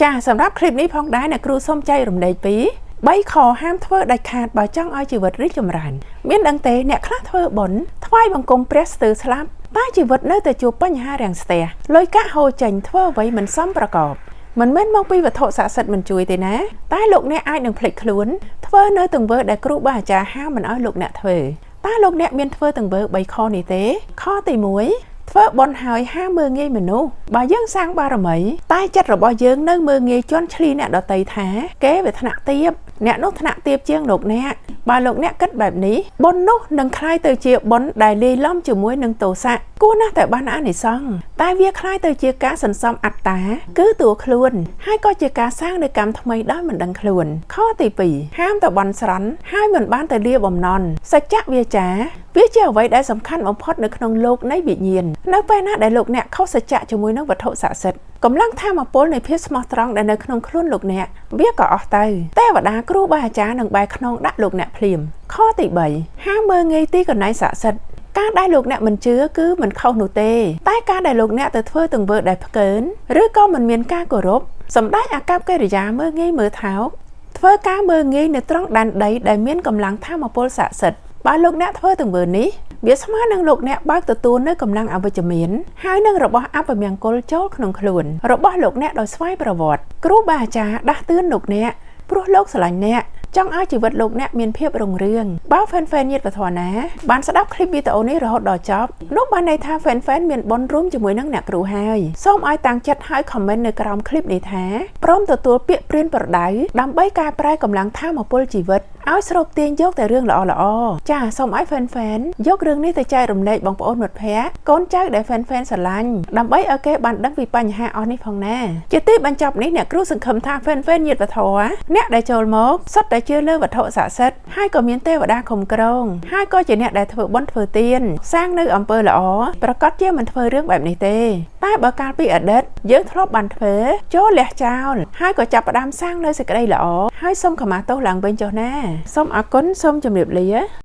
ចាសម្រាប់คลิปនេះផងដែរអ្នកគ្រូសូមចែករំលែកពី3ខហាមធ្វើដាច់ខាតបើចង់ឲ្យជីវិតរីកចម្រើនមានដឹងទេអ្នកខ្លះធ្វើបុណ្យថ្វាយបង្គំព្រះស្ទើរស្លាប់តែជីវិតនៅតែជួបបញ្ហារាំងស្ទះលុយកាក់ហូរចេញធ្វើអ្វីមិនសមប្រកបមិនមែនមកពីវត្ថុស័ក្តិសិទ្ធិមិនជួយទេណាតែលោកអ្នកអាចនឹងភ្លេចខ្លួនធ្វើនៅទង្វើដែលគ្រូបាអាចារ្យហាមមិនឲ្យលោកអ្នកធ្វើតែលោកអ្នកមានធ្វើទង្វើ3ខនេះទេខទី1ធ្វើបុណ្យហើយហាមមើងងាយមនុស្សបើយើងសាងបារមីតែចិត្តរបស់យើងនៅមើងងាយជន់ឈ្លីអ្នកដតីថាគេវាថ្នាក់ទាបអ្នកនោះថ្នាក់ទាបជាងលោកអ្នកបើលោកអ្នកគិតបែបនេះបុណ្យនោះនឹងคล้ายទៅជាបុណ្យដែលលាយឡំជាមួយនឹងទោសៈគួរណាស់តែបានអានិសង្សតែវាคล้ายទៅជាការសន្សំអត្តាគឺតួខ្លួនហើយក៏ជាការសាងនូវកម្មថ្មីដោយមិនដឹងខ្លួនខទី2ហាមទៅបន់ស្រន់ហើយមិនបានទៅលាបំណន់សច្ចៈវាចាវាជាអ្វីដែលសំខាន់បំផុតនៅក្នុងលោកនៃវិញ្ញាណនៅពេលណាដែលលោកអ្នកខុសសច្ចៈជាមួយនឹងវត្ថុស័ក្តិសិទ្ធិកម្លាំងថាមពលនៃភាពស្មោះត្រង់ដែលនៅក្នុងខ្លួនលោកអ្នកវាក៏អស់ទៅទេវតាគ្រូបាអាចារ្យនឹងបែរខ្នងដាក់លោកអ្នកភ្លាមខទី3ហាមមើងងាយទីកន្លែងស័ក្តិសិទ្ធិការដែលលោកអ្នកមិនជឿគឺមិនខុសនោះទេតែការដែលលោកអ្នកទៅធ្វើទង្វើដែលផ្កើនឬក៏មិនមានការគោរពសម្ដេចអាកប្បកិរិយាមើងងាយមើលថោកធ្វើការមើងងាយនៅត្រង់ដែនដីដែលមានកម្លាំងថាមពលស័ក្តិសិទ្ធិបើលោកអ្នកធ្វើទង្វើនេះវាស្មើនឹងលោកអ្នកបើកទទួលនៅកម្លាំងអវិជ្ជមានហើយនឹងរបស់អពមង្គលចូលក្នុងខ្លួនរបស់លោកអ្នកដោយស្វ័យប្រវត្តិគ្រូបាអាចារ្យដាស់តឿនលោកអ្នកព្រោះលោកស្រឡាញ់អ្នកចង់ឲ្យជីវិតលោកអ្នកមានភាពរុងរឿងបើហ្វេនញាតិវធរណាបានស្ដាប់คลิปវីដេអូនេះរហូតដល់ចប់នោះបានន័យថាហ្វេនមានបុណ្យរួមជាមួយនឹងអ្នកគ្រូហើយសូមឲ្យតាំងចិត្តហើយខមមិននៅក្រោមคลิปនេះថាព្រមទទួលពាក្យព្រានប្រដៅដើម្បីកែប្រែកម្លាំងថាមពលជីវិតឲ្យស្រូបទាញយកតែរឿងល្អចាសូមឲ្យហ្វេនយករឿងនេះទៅចែករំលែកបងប្អូនមិត្តភ័ក្តិកូនចៅដែលហ្វេនស្រឡាញ់ដើម្បីឲ្យគេបានដឹងពីបញ្ហាអស់នេះផងណាជាទីបញ្ចប់នេះអ្នកគ្រូសង្ឃឹមថាហ្វេនញាតិវធរអ្នកដែលចូលមកសុទ្ធតែជឿលើវត្ថុស័ក្តិសិទ្ធិហើយក៏មានទេវតាคุ้មគ្រងហើយក៏ជាអ្នកដែលធ្វើបុណ្យធ្វើទានសាងនៅអំពើល្អប្រកាសជាមិនធ្វើរឿងបែបនេះទេតែបើកាលពីអតីតយើងធ្លាប់បានធ្វើចូលលះចោលហើយក៏ចាប់ផ្ដើមសាងនៅសេចក្តីល្អហើយសូមខមាទោសឡើងវិញចុះណាសូមអរគុណសូមជម្រាបលា